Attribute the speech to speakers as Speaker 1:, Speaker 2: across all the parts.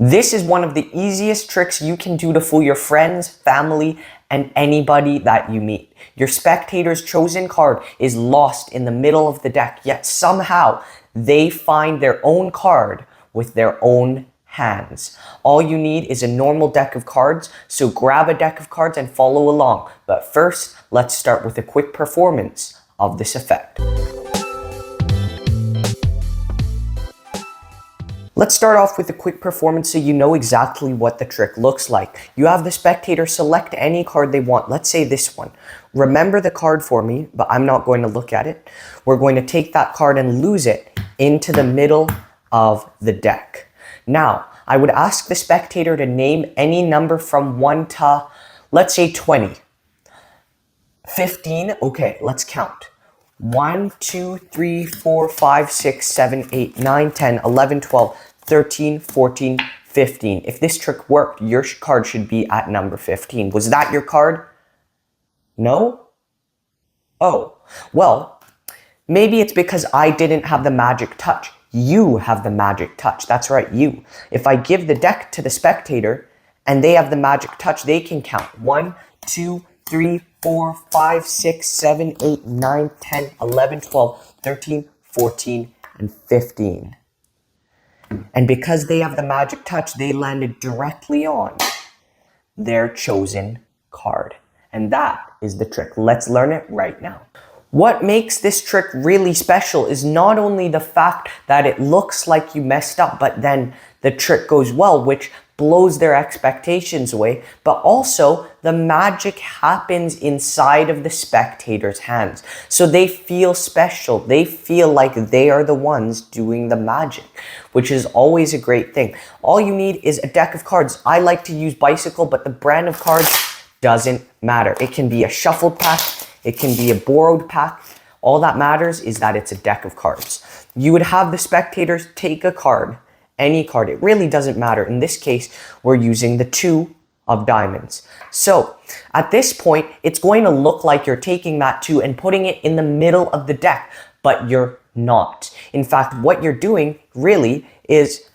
Speaker 1: This is one of the easiest tricks you can do to fool your friends, family, and anybody that you meet. Your spectator's chosen card is lost in the middle of the deck, yet somehow they find their own card with their own hands. All you need is a normal deck of cards, so grab a deck of cards and follow along. But first, let's start with a quick performance of this effect. Let's start off with a quick performance so you know exactly what the trick looks like. You have the spectator select any card they want. Let's say this one. Remember the card for me, but I'm not going to look at it. We're going to take that card and lose it into the middle of the deck. Now, I would ask the spectator to name any number from 1 to, let's say 20. 15, okay, let's count. 1, 2, 3, 4, 5, 6, 7, 8, 9, 10, 11, 12, 13, 14, 15. If this trick worked, your card should be at number 15. Was that your card? No? Oh, well, maybe it's because I didn't have the magic touch. You have the magic touch. That's right, you. If I give the deck to the spectator and they have the magic touch, they can count 1, 2, 3, 4, 5, 6, 7, 8, 9, 10, 11, 12, 13, 14, and 15. And because they have the magic touch, they landed directly on their chosen card. And that is the trick. Let's learn it right now. What makes this trick really special is not only the fact that it looks like you messed up, but then the trick goes well, which blows their expectations away, but also the magic happens inside of the spectator's hands. So they feel special. They feel like they are the ones doing the magic, which is always a great thing. All you need is a deck of cards. I like to use Bicycle, but the brand of cards doesn't matter. It can be a shuffled pack. It can be a borrowed pack. All that matters is that it's a deck of cards. You would have the spectators take a card, any card. It really doesn't matter. In this case, we're using the 2 of diamonds. So at this point, it's going to look like you're taking that 2 and putting it in the middle of the deck, but you're not. In fact, what you're doing really is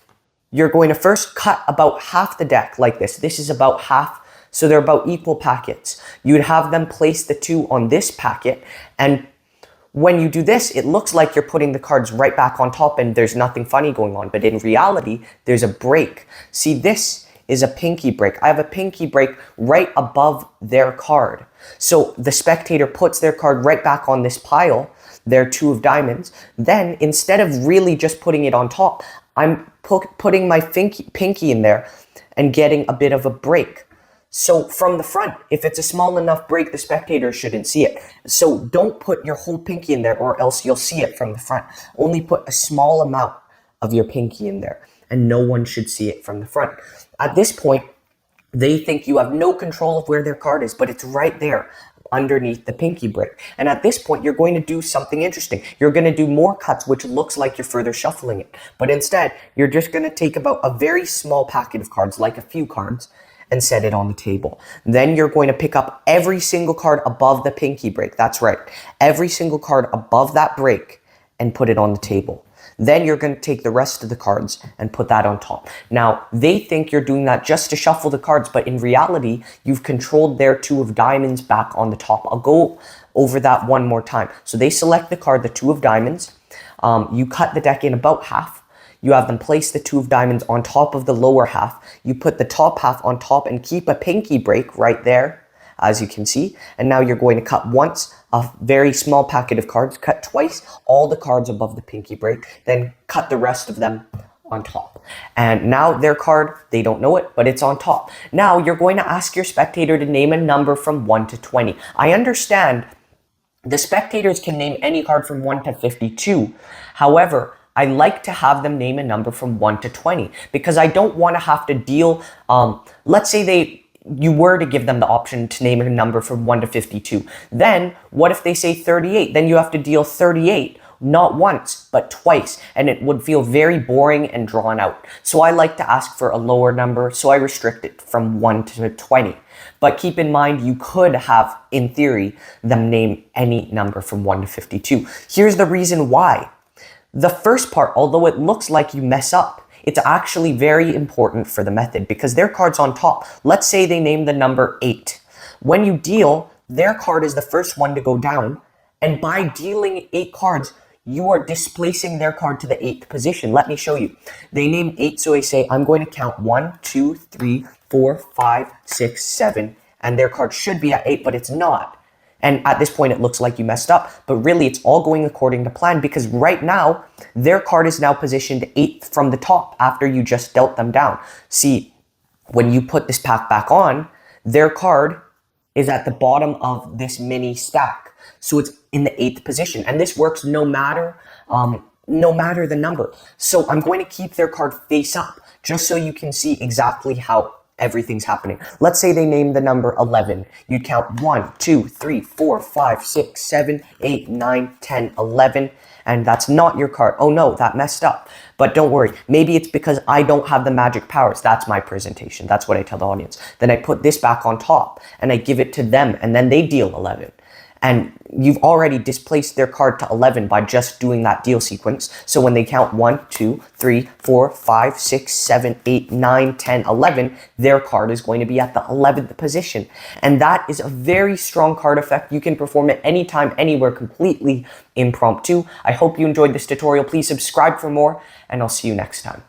Speaker 1: you're going to first cut about half the deck like this. This is about half. So they're about equal packets. You would have them place the 2 on this packet, and when you do this, it looks like you're putting the cards right back on top and there's nothing funny going on, but in reality, there's a break. See, this is a pinky break. I have a pinky break right above their card. So the spectator puts their card right back on this pile, their 2 of diamonds. Then instead of really just putting it on top, I'm putting my pinky in there and getting a bit of a break. So from the front, if it's a small enough break, the spectator shouldn't see it. So don't put your whole pinky in there or else you'll see it from the front. Only put a small amount of your pinky in there and no one should see it from the front. At this point, they think you have no control of where their card is, but it's right there underneath the pinky break. And at this point, you're going to do something interesting. You're going to do more cuts, which looks like you're further shuffling it. But instead, you're just going to take about a very small packet of cards, like a few cards, and set it on the table. Then you're going to pick up every single card above the pinky break. That's right. Every single card above that break and put it on the table. Then you're going to take the rest of the cards and put that on top. Now, they think you're doing that just to shuffle the cards, but in reality, you've controlled their 2 of diamonds back on the top. I'll go over that one more time. So they select the card, the 2 of diamonds. You cut the deck in about half. You have them place the 2 of diamonds on top of the lower half. You put the top half on top and keep a pinky break right there, as you can see. And now you're going to cut once a very small packet of cards, cut twice all the cards above the pinky break, then cut the rest of them on top. And now their card, they don't know it, but it's on top. Now you're going to ask your spectator to name a number from 1 to 20. I understand the spectators can name any card from 1 to 52. However, I like to have them name a number from 1 to 20 because I don't want to have to deal, let's say you were to give them the option to name a number from 1 to 52. Then what if they say 38? Then you have to deal 38, not once, but twice. And it would feel very boring and drawn out. So I like to ask for a lower number. So I restrict it from 1 to 20. But keep in mind, you could have, in theory, them name any number from 1 to 52. Here's the reason why. The first part, although it looks like you mess up, it's actually very important for the method because their card's on top. Let's say they name the number 8. When you deal, their card is the first one to go down, and by dealing 8 cards, you are displacing their card to the 8th position. Let me show you. They name 8, so I say, I'm going to count 1, 2, 3, 4, 5, 6, 7, and their card should be at 8, but it's not. And at this point, it looks like you messed up, but really it's all going according to plan because right now, their card is now positioned 8th from the top after you just dealt them down. See, when you put this pack back on, their card is at the bottom of this mini stack. So it's in the 8th position. And this works no matter the number. So I'm going to keep their card face up just so you can see exactly how everything's happening. Let's say they name the number 11. You'd count 1, 2, 3, 4, 5, 6, 7, 8, 9, 10, 11. And that's not your card. Oh no, that messed up. But don't worry. Maybe it's because I don't have the magic powers. That's my presentation. That's what I tell the audience. Then I put this back on top and I give it to them and then they deal 11. And you've already displaced their card to 11 by just doing that deal sequence. So when they count 1, 2, 3, 4, 5, 6, 7, 8, 9, 10, 11, their card is going to be at the 11th position. And that is a very strong card effect. You can perform it anytime, anywhere, completely impromptu. I hope you enjoyed this tutorial. Please subscribe for more, and I'll see you next time.